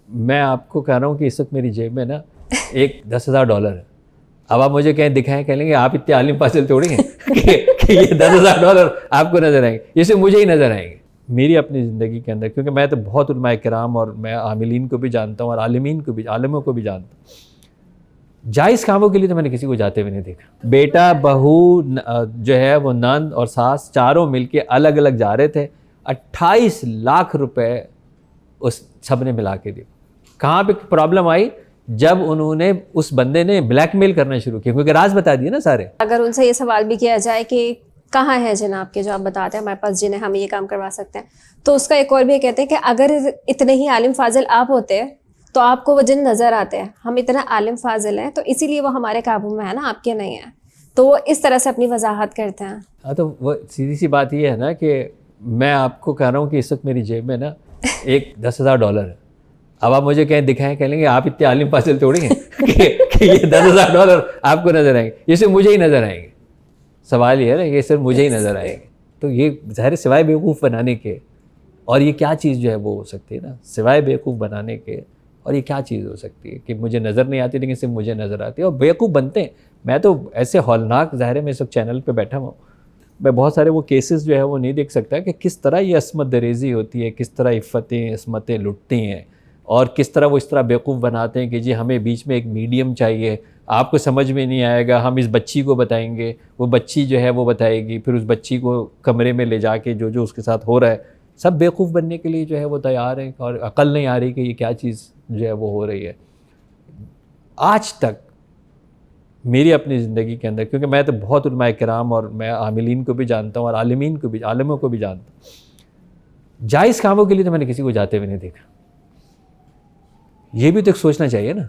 میں آپ کو کہہ رہا ہوں کہ اس وقت میری جیب میں نا ایک $10,000 ہے. اب آپ مجھے کہیں دکھائیں, کہہ لیں گے آپ اتنے عالم فاضل تھوڑی ہیں کہ یہ $10,000 آپ کو نظر آئیں گے, یہ صرف مجھے ہی نظر آئیں گے. میری اپنی زندگی کے اندر, کیونکہ میں تو بہت علماء کرام اور میں عاملین کو بھی جانتا ہوں اور عالموں کو بھی جانتا ہوں, جائز کاموں کے لیے تو میں نے کسی کو جاتے ہوئے نہیں دیکھا. بیٹا, بہو جو ہے وہ نند اور ساس چاروں مل کے الگ الگ جا رہے تھے, 28 لاکھ روپے اس سب نے ملا کے دیے. کہاں پہ پرابلم آئی؟ جب انہوں نے اس بندے نے بلیک میل کرنا شروع کیا, کیونکہ راز بتا دیے نا سارے. اگر ان سے یہ سوال بھی کیا جائے کہ کہاں ہے جناب کے جو آپ بتاتے ہیں ہمارے پاس جنہیں ہم یہ کام کروا سکتے ہیں, تو اس کا ایک اور بھی کہتے ہیں کہ اگر اتنے ہی عالم فاضل آپ ہوتے تو آپ کو وہ جن نظر آتے ہیں. ہم اتنا عالم فاضل ہیں تو اسی لیے وہ ہمارے قابو میں ہے نا, آپ کے نہیں ہیں. تو وہ اس طرح سے اپنی وضاحت کرتے ہیں. ہاں, تو وہ سیدھی سی بات یہ ہے نا کہ میں آپ کو کہہ رہا ہوں کہ اس وقت میری جیب میں نا ایک $10,000 ہے. اب آپ مجھے کہیں دکھائیں, کہہ لیں گے آپ اتنے عالم فاضل تھوڑی ہیں کہ یہ $10,000 آپ کو نظر آئیں گے, یہ صرف مجھے ہی نظر آئیں گے. سوال یہ ہے نا, یہ صرف مجھے ہی نظر آئیں گے. تو یہ ظاہر سوائے بیوقوف بنانے کے, اور یہ کیا چیز جو ہے وہ ہو سکتی ہے نا, سوائے بیوقوف بنانے کے, اور یہ کیا چیز ہو سکتی ہے کہ مجھے نظر نہیں آتی لیکن صرف مجھے نظر آتی ہے, اور بیوقوف بنتے ہیں. میں تو ایسے ہولناک, ظاہر ہے میں اس وقت چینل پہ بیٹھا ہوں, میں بہت سارے وہ کیسز جو ہے وہ نہیں دیکھ سکتا کہ کس طرح یہ عصمت دریزی ہوتی ہے, کس طرح عفتیں عصمتیں لٹتی ہیں, اور کس طرح وہ اس طرح بیوقوف بناتے ہیں کہ جی ہمیں بیچ میں ایک میڈیم چاہیے, آپ کو سمجھ میں نہیں آئے گا, ہم اس بچی کو بتائیں گے, وہ بچی جو ہے وہ بتائے گی, پھر اس بچی کو کمرے میں لے جا کے جو اس کے ساتھ ہو رہا ہے, سب بیوقوف بننے کے لیے جو ہے وہ تیار ہیں, اور عقل نہیں آ رہی کہ یہ کیا چیز جو ہے وہ ہو رہی ہے. آج تک میری اپنی زندگی کے اندر, کیونکہ میں تو بہت علماء کرام اور میں عاملین کو بھی جانتا ہوں اور عالموں کو بھی جانتا ہوں, جائز کاموں کے لیے تو میں نے کسی کو جاتے ہوئے نہیں دیکھا. یہ بھی تو ایک سوچنا چاہیے نا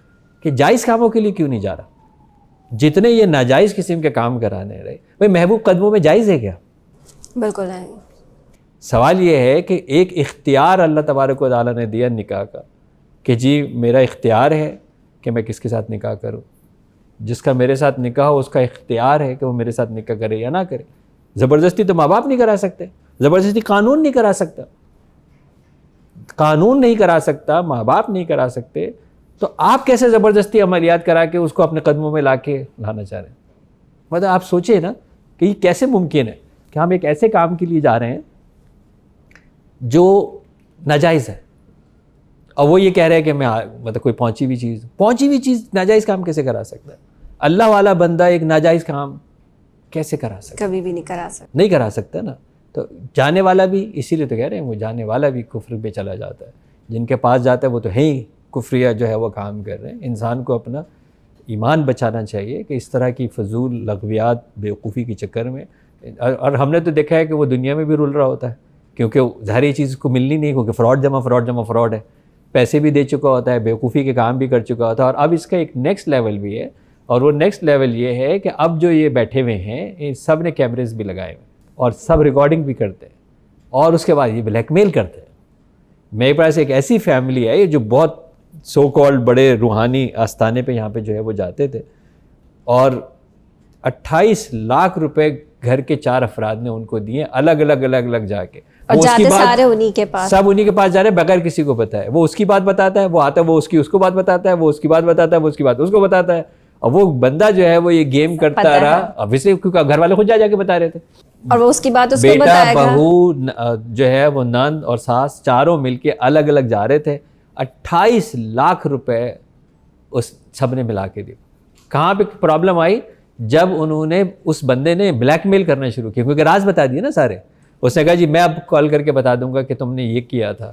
کہ جائز کاموں کے لیے کیوں نہیں جا رہا. جتنے یہ ناجائز قسم کے کام کرانے رہے, بھائی محبوب قدموں میں جائز ہے کیا؟ بالکل نہیں. سوال یہ ہے کہ ایک اختیار اللہ تبارک و تعالیٰ نے دیا نکاح کا کہ جی میرا اختیار ہے کہ میں کس کے ساتھ نکاح کروں. جس کا میرے ساتھ نکاح ہو اس کا اختیار ہے کہ وہ میرے ساتھ نکاح کرے یا نہ کرے. زبردستی تو ماں باپ نہیں کرا سکتے, زبردستی قانون نہیں کرا سکتا, قانون نہیں کرا سکتا, ماں باپ نہیں کرا سکتے, تو آپ کیسے زبردستی عملیات کرا کے اس کو اپنے قدموں میں لا کے لانا چاہ رہے ہیں؟ مطلب آپ سوچیں نا کہ یہ کیسے ممکن ہے کہ ہم ایک ایسے کام کے لیے جا رہے ہیں جو ناجائز ہے, اور وہ یہ کہہ رہے ہیں کہ میں مطلب کوئی پہنچی ہوئی چیز ناجائز کام کیسے کرا سکتا ہے؟ اللہ والا بندہ ایک ناجائز کام کیسے کرا سکتا؟ کبھی بھی نہیں کرا سکتا. نہیں کرا سکتا نا. تو جانے والا بھی, اسی لیے تو کہہ رہے ہیں, وہ جانے والا بھی کفر پہ چلا جاتا ہے. جن کے پاس جاتا ہے وہ تو ہے ہی کفریہ جو ہے وہ کام کر رہے ہیں. انسان کو اپنا ایمان بچانا چاہیے کہ اس طرح کی فضول لغویات بیوقوفی کے چکر میں, اور ہم نے تو دیکھا ہے کہ وہ دنیا میں بھی رول رہا ہوتا ہے, کیونکہ ظاہر چیز کو ملنی نہیں, کیونکہ فراڈ ہے, پیسے بھی دے چکا ہوتا ہے, بیوقوفی کے کام بھی کر چکا ہوتا ہے. اور اب اس کا ایک نیکسٹ لیول بھی ہے, اور وہ نیکسٹ لیول یہ ہے کہ اب جو یہ بیٹھے ہوئے ہیں یہ سب نے کیمریز بھی لگائے ہوئے اور سب ریکارڈنگ بھی کرتے ہیں, اور اس کے بعد یہ بلیک میل کرتے ہیں. میرے پاس ایک ایسی فیملی ہے جو بہت سو کالڈ بڑے روحانی آستانے پہ یہاں پہ جو ہے وہ جاتے تھے, اور 28 لاکھ روپے گھر کے 4 افراد نے ان کو دیے, الگ الگ جا کے, اور جاتے سارے انہی کے پاس, سب انہی کے پاس جا رہے ہیں بغیر کسی کو بتائے. وہ اس کی بات بتاتا ہے, وہ آتا ہے, وہ اس کو بات بتاتا ہے, وہ اس کی بات بتاتا ہے, وہ اس کی بات اس کو بتاتا ہے, اور وہ بندہ جو ہے وہ یہ گیم کرتا رہا. obviously کیونکہ گھر والے خود جا کے بتا رہے تھے, اور وہ اس کی بات اس کو بیٹا, بتائے گا. بہو جو ہے وہ نند اور ساس چاروں مل کے الگ الگ جا رہے تھے, 28 لاکھ روپے اس سب نے ملا کے دیے. کہاں پہ پرابلم آئی؟ جب انہوں نے اس بندے نے بلیک میل کرنا شروع کیا, کیونکہ راز بتا دیے نا سارے. اس نے کہا جی میں اب کال کر کے بتا دوں گا کہ تم نے یہ کیا تھا,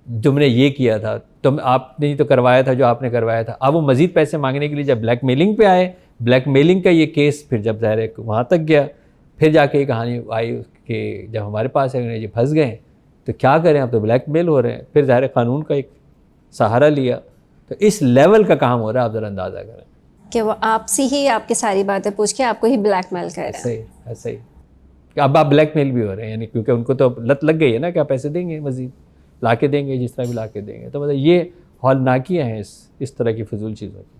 تم نے یہ کیا تھا, آپ نے تو کروایا تھا جو آپ نے کروایا تھا. اب وہ مزید پیسے مانگنے کے لیے جب بلیک میلنگ پہ آئے, بلیک میلنگ کا یہ کیس پھر جب ظاہر ہے وہاں تک گیا, پھر جا کے یہ کہانی آئی کہ جب ہمارے پاس ہے یہ پھنس گئے تو کیا کریں, اب تو بلیک میل ہو رہے ہیں. پھر ظاہر قانون کا ایک سہارا لیا. تو اس لیول کا کام ہو رہا ہے, آپ ذرا اندازہ کریں کہ وہ آپ سے ہی آپ کی ساری باتیں پوچھ کے آپ کو ہی بلیک میل کر رہے ہیں. ایسے ہی اب آپ بلیک میل بھی ہو رہے ہیں, یعنی کیونکہ ان کو تو لت لگ گئی ہے نا کہ آپ پیسے دیں گے, مزید لا کے دیں گے, جس طرح بھی لا کے دیں گے. تو مطلب یہ ہولناکیاں ہیں اس طرح کی فضول چیزوں کی.